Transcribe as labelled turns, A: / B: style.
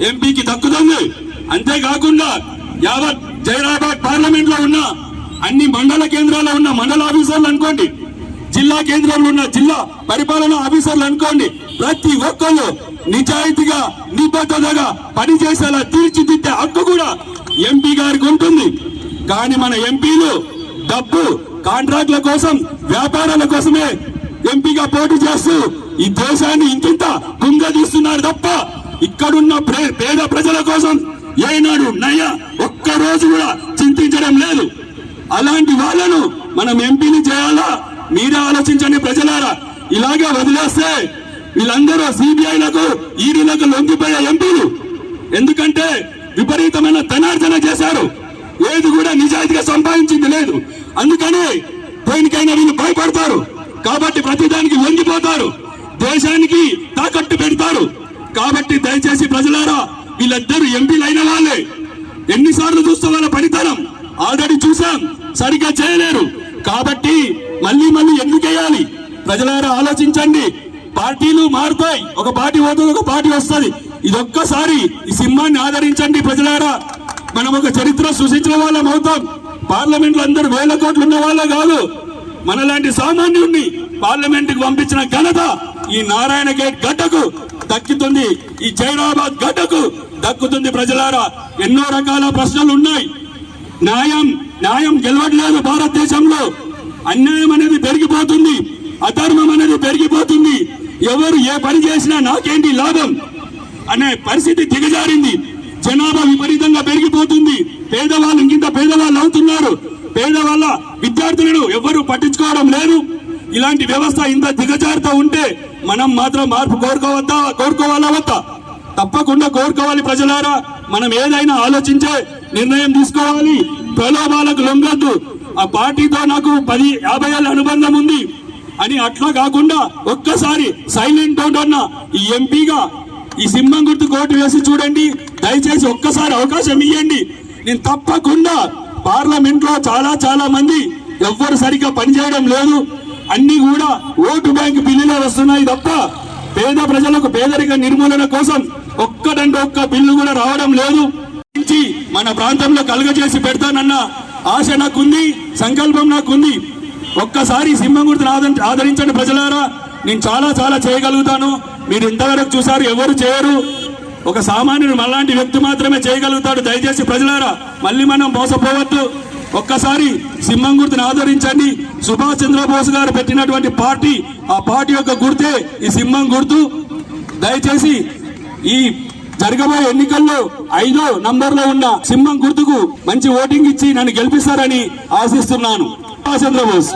A: ఎంపీకి దక్కుతుంది. అంతేకాకుండా యావత్ జైరాబాద్ పార్లమెంట్ లో ఉన్న అన్ని మండల కేంద్రాల్లో ఉన్న మండల ఆఫీసర్లు అనుకోండి, జిల్లా కేంద్రంలో ఉన్న జిల్లా పరిపాలనా ఆఫీసర్లు అనుకోండి, ప్రతి ఒక్కళ్ళు నిజాయితీగా నిబద్ధతగా పనిచేసేలా తీర్చిదిద్దే హక్కు కూడా ఎంపీ గారికి ఉంటుంది. కానీ మన ఎంపీలు డబ్బు కాంట్రాక్ట్ల కోసం వ్యాపారాల కోసమే ఎంపీగా పోటీ చేస్తూ ఈ దేశాన్ని ఇంకింత కుంగదీస్తున్నారు తప్ప ఇక్కడున్న పేద ప్రజల కోసం ఏనాడు ఒక్క రోజు కూడా చింతించడం లేదు. అలాంటి వాళ్ళను మనం ఎంపీని చేయాలా? మీరే ఆలోచించండి ప్రజలారా. ఇలాగే వదిలేస్తే వీళ్ళందరూ సిబిఐలకు ఈడీలకు లొంగిపోయే ఎంపీలు. ఎందుకంటే విపరీతమైన ధనార్జన చేశారు, ఏది కూడా నిజాయితీగా సంపాదించింది లేదు. అందుకని దేనికైనా వీళ్ళు భయపడతారు, కాబట్టి ప్రతిదానికి లొంగిపోతారు, దేశానికి తాకట్టు పెడతారు. కాబట్టి దయచేసి ప్రజలారా, వీళ్ళిద్దరు ఎంపీలు అయిన వాళ్ళే. ఎన్నిసార్లు చూస్తే వాళ్ళ పనితనం ఆల్రెడీ చూసాం, సరిగ్గా చేయలేరు. కాబట్టి మళ్ళీ ఎందుకు వేయాలి? ప్రజలారా ఆలోచించండి. పార్టీలు మారుతాయి, ఒక పార్టీ పోతుంది, ఒక పార్టీ వస్తుంది. ఇదొక్కసారి ఈ సింహాన్ని ఆదరించండి ప్రజలారా. మనం ఒక చరిత్ర సృష్టించిన వాళ్ళం అవుతాం. పార్లమెంట్ లో అందరూ 1000 కోట్లు ఉన్న వాళ్ళే కాదు, మనలాంటి సామాన్యుడిని పార్లమెంట్ కి పంపించిన ఘనత ఈ నారాయణ గేట్ గడ్డకు దక్కుతుంది, ఈ జైరాబాద్ గడ్డకు దక్కుతుంది. ప్రజలారా, ఎన్నో రకాల ప్రశ్నలు ఉన్నాయి. న్యాయం గెలవట్లేదు భారతదేశంలో. అన్యాయం అనేది పెరిగిపోతుంది, అధర్మం అనేది పెరిగిపోతుంది. ఎవరు ఏ పని చేసినా నాకేంటి లాభం అనే పరిస్థితి దిగజారింది. జనాభా విపరీతంగా పెరిగిపోతుంది, పేదవాళ్ళు ఇంకింత పేదవాళ్ళు అవుతున్నారు. పేదవాళ్ళ విద్యార్థులను ఎవరు పట్టించుకోవడం లేదు. ఇలాంటి వ్యవస్థ ఇంత దిగజారుతూ ఉంటే మనం మాత్రం మార్పు కోరుకోవాలా వద్దా? తప్పకుండా కోరుకోవాలి ప్రజలారా. మనం ఏదైనా ఆలోచించే నిర్ణయం తీసుకోవాలి, ప్రలోభాలకు లొంగొద్దు. ఆ పార్టీతో నాకు 10-50 ఏళ్ళ అనుబంధం ఉంది అని అట్లా కాకుండా ఒక్కసారి సైలెంట్ ఉన్న ఈ ఎంపీగా ఈ సింహం గుర్తు ఓటు వేసి చూడండి. దయచేసి ఒక్కసారి అవకాశం ఇవ్వండి. నేను తప్పకుండా పార్లమెంట్ లో చాలా మంది ఎవ్వరు సరిగ్గా పనిచేయడం లేదు, అన్ని కూడా ఓటు బ్యాంక్ బిల్లులే వస్తున్నాయి తప్ప పేద ప్రజలకు పేదరిక నిర్మూలన కోసం ఒక్కటంటే ఒక్క బిల్లు కూడా రావడం లేదు. మన ప్రాంతంలో కలుగజేసి పెడతానన్న ఆశ నాకుంది, సంకల్పం నాకుంది. ఒక్కసారి సింహం గుర్తును ఆదరించండి ప్రజలారా. నేను చాలా చేయగలుగుతాను. మీరు ఇంతవరకు చూసారు, ఎవరు చేయరు. ఒక సామాన్యుడు మనలాంటి వ్యక్తి మాత్రమే చేయగలుగుతాడు. దయచేసి ప్రజలారా, మళ్ళీ మనం మోసపోవద్దు. ఒక్కసారి సింహం గుర్తును ఆదరించండి. సుభాష్ చంద్రబోస్ గారు పెట్టినటువంటి పార్టీ, ఆ పార్టీ యొక్క గుర్తే ఈ సింహం గుర్తు. దయచేసి ఈ జరగబోయే ఎన్నికల్లో 5వ నంబర్లో ఉన్న సింహం గుర్తుకు మంచి ఓటింగ్ ఇచ్చి నన్ను గెలిపిస్తారని ఆశిస్తున్నాను. సుభాష్ చంద్రబోస్.